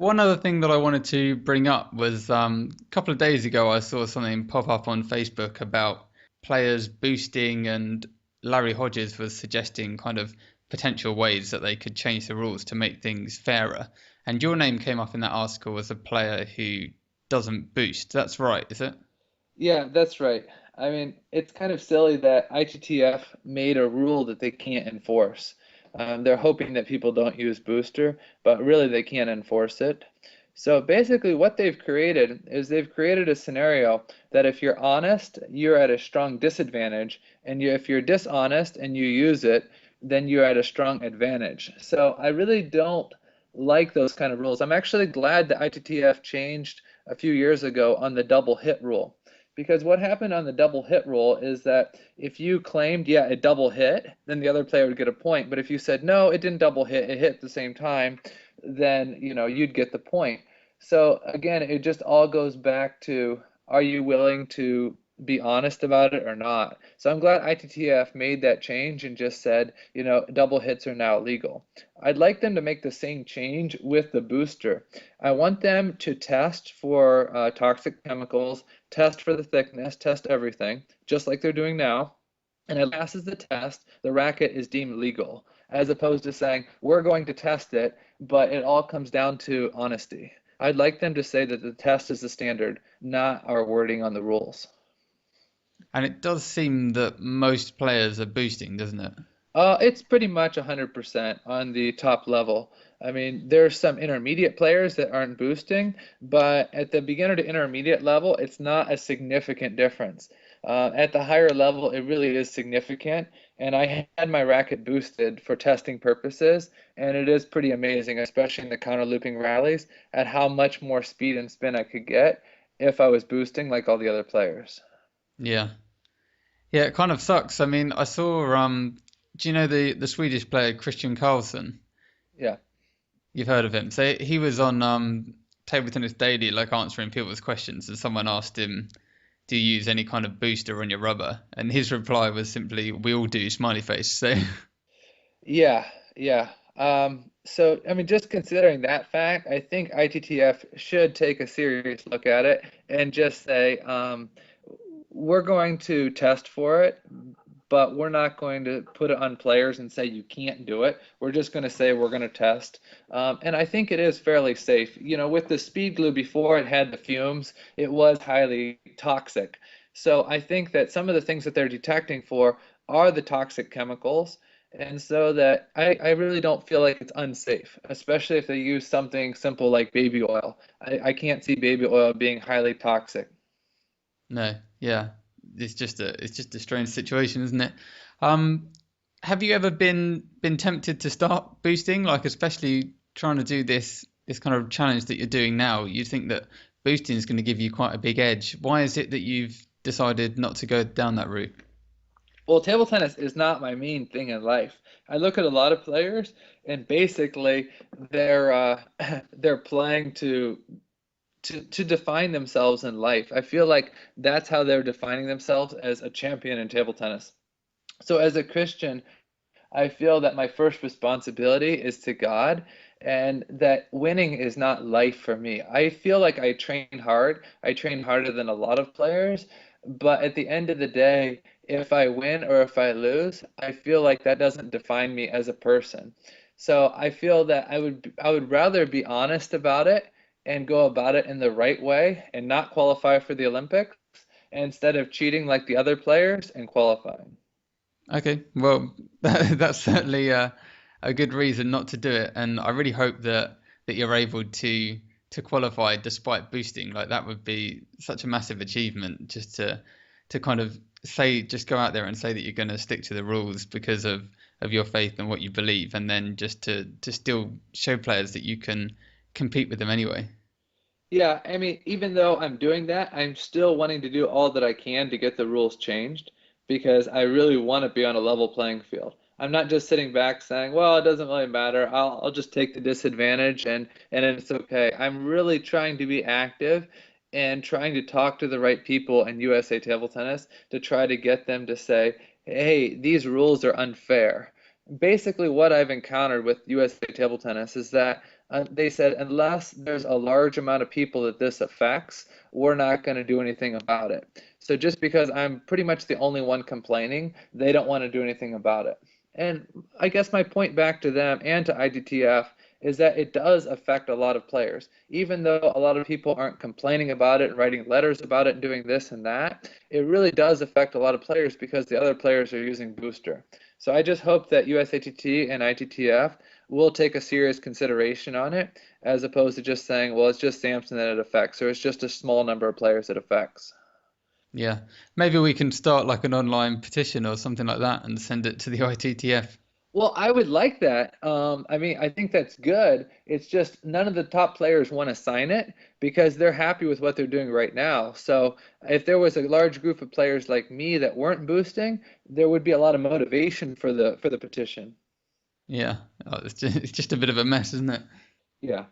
One other thing that I wanted to bring up was a couple of days ago I saw something pop up on Facebook about players boosting, and Larry Hodges was suggesting kind of potential ways that they could change the rules to make things fairer. And your name came up in that article as a player who doesn't boost. That's right, is it? Yeah, that's right. I mean, it's kind of silly that ITTF made a rule that they can't enforce. They're hoping that people don't use booster, but really they can't enforce it. So basically, what they've created is they've created a scenario that if you're honest, you're at a strong disadvantage, and if you're dishonest and you use it, then you're at a strong advantage. So I really don't like those kind of rules. I'm actually glad that ITTF changed a few years ago on the double hit rule. Because what happened on the double hit rule is that if you claimed, yeah, it double hit, then the other player would get a point. But if you said, no, it didn't double hit, it hit at the same time, then, you'd get the point. So again, it just all goes back to, are you willing to be honest about it or not? So I'm glad ITTF made that change and just said, double hits are now legal. I'd like them to make the same change with the booster. I want them to test for toxic chemicals, test for the thickness, test everything, just like they're doing now. And it passes the test, the racket is deemed legal, as opposed to saying, we're going to test it, but it all comes down to honesty. I'd like them to say that the test is the standard, not our wording on the rules. And it does seem that most players are boosting, doesn't it? It's pretty much 100% on the top level. I mean, there's some intermediate players that aren't boosting, but at the beginner to intermediate level, it's not a significant difference. At the higher level, it really is significant, and I had my racket boosted for testing purposes, and it is pretty amazing, especially in the counter looping rallies, at how much more speed and spin I could get if I was boosting like all the other players. Yeah. Yeah, it kind of sucks. I mean, I saw do you know the Swedish player Christian Karlsson? Yeah. You've heard of him. So he was on Table Tennis Daily, like answering people's questions, and someone asked him, "Do you use any kind of booster on your rubber?" And his reply was simply, "We all do." Smiley face. So Yeah, yeah. So, I mean, just considering that fact, I think ITTF should take a serious look at it and just say, we're going to test for it, but we're not going to put it on players and say you can't do it. We're just going to say we're going to test. And I think it is fairly safe. With the speed glue before it had the fumes, it was highly toxic. So I think that some of the things that they're detecting for are the toxic chemicals. And so that I really don't feel like it's unsafe, especially if they use something simple like baby oil. I can't see baby oil being highly toxic. no, yeah, it's just a strange situation, isn't it? Um, have you ever been tempted to start boosting, like especially trying to do this kind of challenge that you're doing now? You think that boosting is going to give you quite a big edge. Why is it that you've decided not to go down that route? Well, table tennis is not my main thing in life. I look at a lot of players, and basically they're they're playing to define themselves in life. I feel like that's how they're defining themselves as a champion in table tennis. So as a Christian, I feel that my first responsibility is to God, and that winning is not life for me. I feel like I train hard. I train harder than a lot of players, but at the end of the day, if I win or if I lose, I feel like that doesn't define me as a person. So I feel that I would rather be honest about it and go about it in the right way and not qualify for the Olympics instead of cheating like the other players and qualifying. Okay, well, that's certainly a good reason not to do it, and I really hope that you're able to qualify despite boosting. Like that would be such a massive achievement, just to kind of say, just go out there and say that you're going to stick to the rules because of your faith and what you believe, and then just to still show players that you can compete with them anyway. Yeah, I mean, even though I'm doing that, I'm still wanting to do all that I can to get the rules changed because I really want to be on a level playing field. I'm not just sitting back saying, well, it doesn't really matter. I'll just take the disadvantage and it's okay. I'm really trying to be active and trying to talk to the right people in USA Table Tennis to try to get them to say, hey, these rules are unfair. Basically, what I've encountered with USA Table Tennis is that They said unless there's a large amount of people that this affects, we're not going to do anything about it. So just because I'm pretty much the only one complaining, they don't want to do anything about it. And I guess my point back to them and to ITTF is that it does affect a lot of players. Even though a lot of people aren't complaining about it and writing letters about it and doing this and that, it really does affect a lot of players because the other players are using Booster. So I just hope that USATT and ITTF will take a serious consideration on it, as opposed to just saying, well, it's just Samson that it affects, or it's just a small number of players it affects. Yeah, maybe we can start like an online petition or something like that and send it to the ITTF. Well, I would like that. I mean, I think that's good. It's just none of the top players want to sign it because they're happy with what they're doing right now. So if there was a large group of players like me that weren't boosting, there would be a lot of motivation for the petition. Yeah, it's just a bit of a mess, isn't it? Yeah.